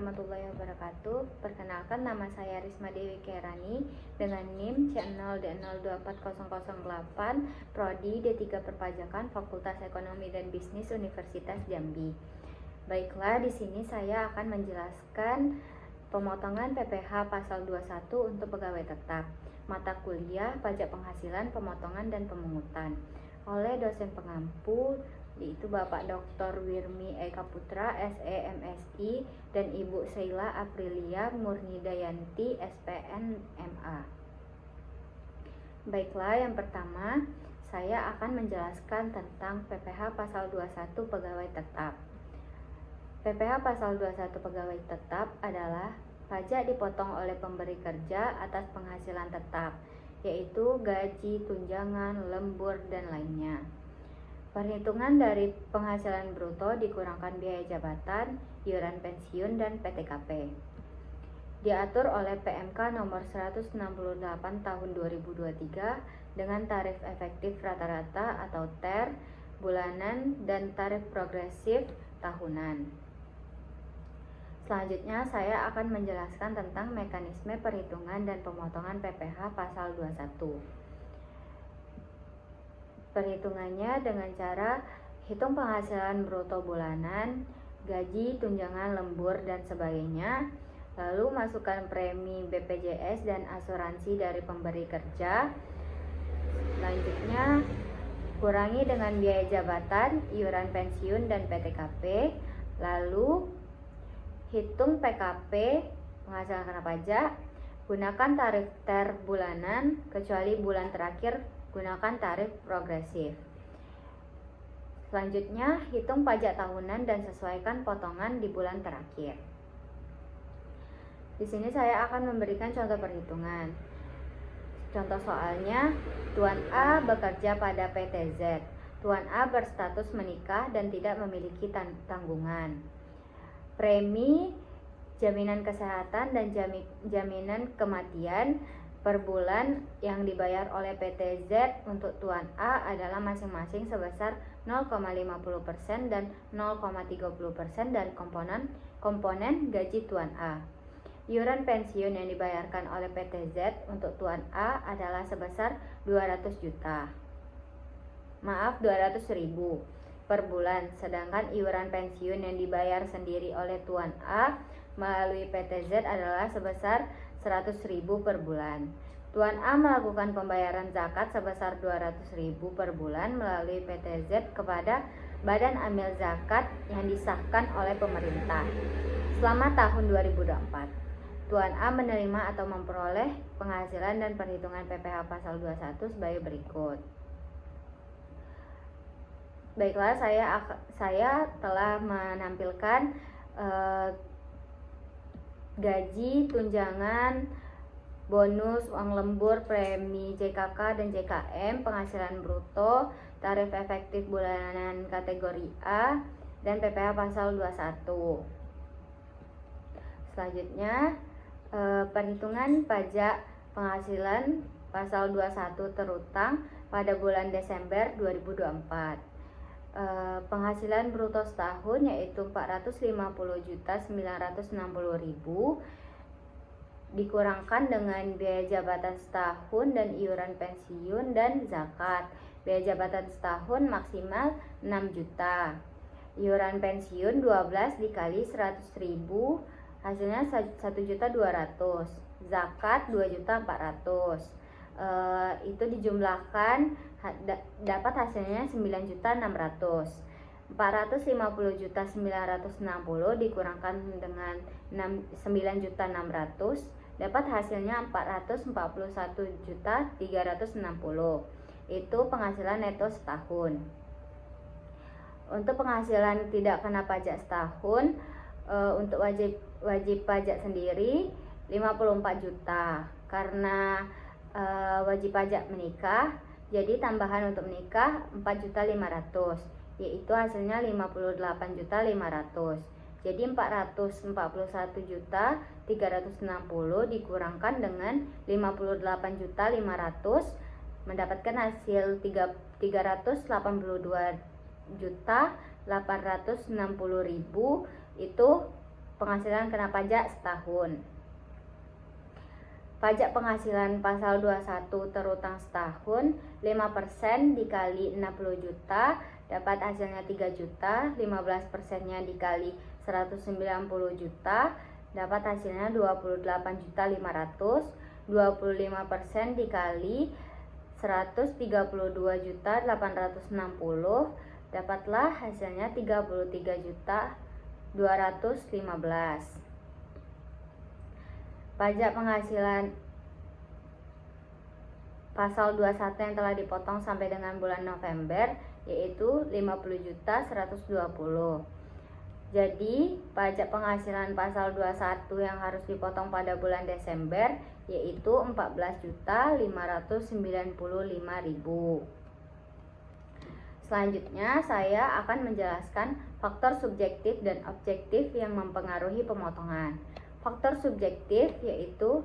warahmatullahi wabarakatuh. Perkenalkan, nama saya Risma Dewi Kerani dengan NIM C0D0240008, Prodi D3 Perpajakan, Fakultas Ekonomi dan Bisnis Universitas Jambi. Baiklah, di sini saya akan menjelaskan pemotongan PPh pasal 21 untuk pegawai tetap, mata kuliah, pajak penghasilan, pemotongan dan pemungutan oleh dosen pengampu, yaitu Bapak Dr. Wirmi Eka Putra, SE MSI, dan Ibu Sheila Aprilia Murnidayanti, SPN MA. Baiklah, yang pertama saya akan menjelaskan tentang PPh pasal 21 pegawai tetap. PPh pasal 21 pegawai tetap adalah pajak dipotong oleh pemberi kerja atas penghasilan tetap, yaitu gaji, tunjangan, lembur, dan lainnya. Perhitungan dari penghasilan bruto dikurangkan biaya jabatan, iuran pensiun, dan PTKP. Diatur oleh PMK nomor 168 tahun 2023 dengan tarif efektif rata-rata atau TER bulanan dan tarif progresif tahunan. Selanjutnya saya akan menjelaskan tentang mekanisme perhitungan dan pemotongan PPh pasal 21. Perhitungannya dengan cara hitung penghasilan bruto bulanan, gaji, tunjangan, lembur, dan sebagainya, lalu masukkan premi BPJS dan asuransi dari pemberi kerja. Selanjutnya kurangi dengan biaya jabatan, iuran pensiun, dan PTKP, lalu hitung PKP, penghasilan kena pajak, gunakan tarif TER bulanan, kecuali bulan terakhir gunakan tarif progresif. Selanjutnya, hitung pajak tahunan dan sesuaikan potongan di bulan terakhir. Di sini saya akan memberikan contoh perhitungan. Contoh soalnya, Tuan A bekerja pada PT Z. Tuan A berstatus menikah dan tidak memiliki tanggungan. Premi jaminan kesehatan dan jaminan kematian per bulan yang dibayar oleh PT Z untuk Tuan A adalah masing-masing sebesar 0,50% dan 0,30% dari komponen gaji Tuan A. Iuran pensiun yang dibayarkan oleh PT Z untuk Tuan A adalah sebesar 200.000 per bulan, sedangkan iuran pensiun yang dibayar sendiri oleh Tuan A melalui PT Z adalah sebesar 100.000 per bulan. Tuan A melakukan pembayaran zakat sebesar 200.000 per bulan melalui PT Z kepada Badan Amil Zakat yang disahkan oleh pemerintah selama tahun 2024. Tuan A menerima atau memperoleh penghasilan dan perhitungan PPh pasal 21 sebagai berikut. Baiklah, saya telah menampilkan gaji, tunjangan, bonus, uang lembur, premi JKK dan JKM, penghasilan bruto, tarif efektif bulanan kategori A, dan PPh pasal 21. Selanjutnya, perhitungan pajak penghasilan pasal 21 terutang pada bulan Desember 2024. Penghasilan bruto setahun yaitu 450.960.000 dikurangkan dengan biaya jabatan setahun dan iuran pensiun dan zakat. Biaya jabatan setahun maksimal 6 juta. Iuran pensiun 12 dikali 100.000 hasilnya 1.200.000. Zakat 2.400.000. Itu dijumlahkan dapat hasilnya 9.600.000. 450.960 dikurangkan dengan 9.600 dapat hasilnya 441.360. Itu penghasilan neto setahun. Untuk penghasilan tidak kena pajak setahun, untuk wajib pajak sendiri 54 juta karena wajib pajak menikah, jadi tambahan untuk menikah 4.500.000, yaitu hasilnya 58.500.000. Jadi 441.360 dikurangkan dengan 58.500 mendapatkan hasil 382.860.000, itu penghasilan kena pajak setahun. Pajak penghasilan pasal 21 terutang setahun, 5% dikali 60 juta dapat hasilnya 3 juta, 15%-nya dikali 190 juta dapat hasilnya 28.500.000, 25% dikali 132.860 dapatlah hasilnya 33.215. Pajak penghasilan pasal 21 yang telah dipotong sampai dengan bulan November yaitu 50.120. Jadi, pajak penghasilan pasal 21 yang harus dipotong pada bulan Desember yaitu 14.595.000. Selanjutnya, saya akan menjelaskan faktor subjektif dan objektif yang mempengaruhi pemotongan. Faktor subjektif yaitu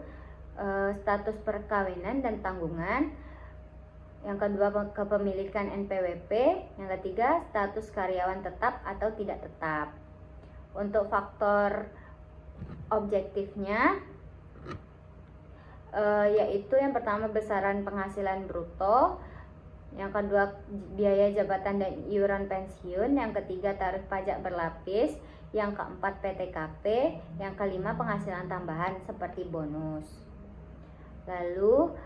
status perkawinan dan tanggungan. Yang kedua, kepemilikan NPWP. Yang ketiga, status karyawan tetap atau tidak tetap. Untuk faktor objektifnya yaitu yang pertama besaran penghasilan bruto, yang kedua biaya jabatan dan iuran pensiun, yang ketiga tarif pajak berlapis, yang keempat PTKP, yang kelima penghasilan tambahan seperti bonus. Lalu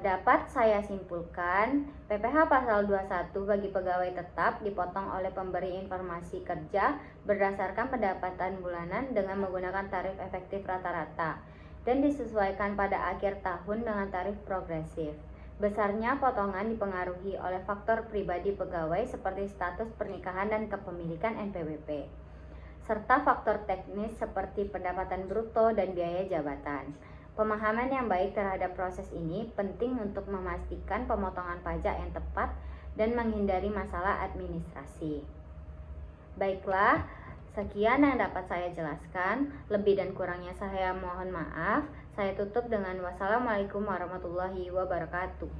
dapat saya simpulkan, PPh pasal 21 bagi pegawai tetap dipotong oleh pemberi informasi kerja berdasarkan pendapatan bulanan dengan menggunakan tarif efektif rata-rata dan disesuaikan pada akhir tahun dengan tarif progresif. Besarnya potongan dipengaruhi oleh faktor pribadi pegawai seperti status pernikahan dan kepemilikan NPWP, serta faktor teknis seperti pendapatan bruto dan biaya jabatan. Pemahaman yang baik terhadap proses ini penting untuk memastikan pemotongan pajak yang tepat dan menghindari masalah administrasi. Baiklah, sekian yang dapat saya jelaskan. Lebih dan kurangnya saya mohon maaf. Saya tutup dengan wassalamualaikum warahmatullahi wabarakatuh.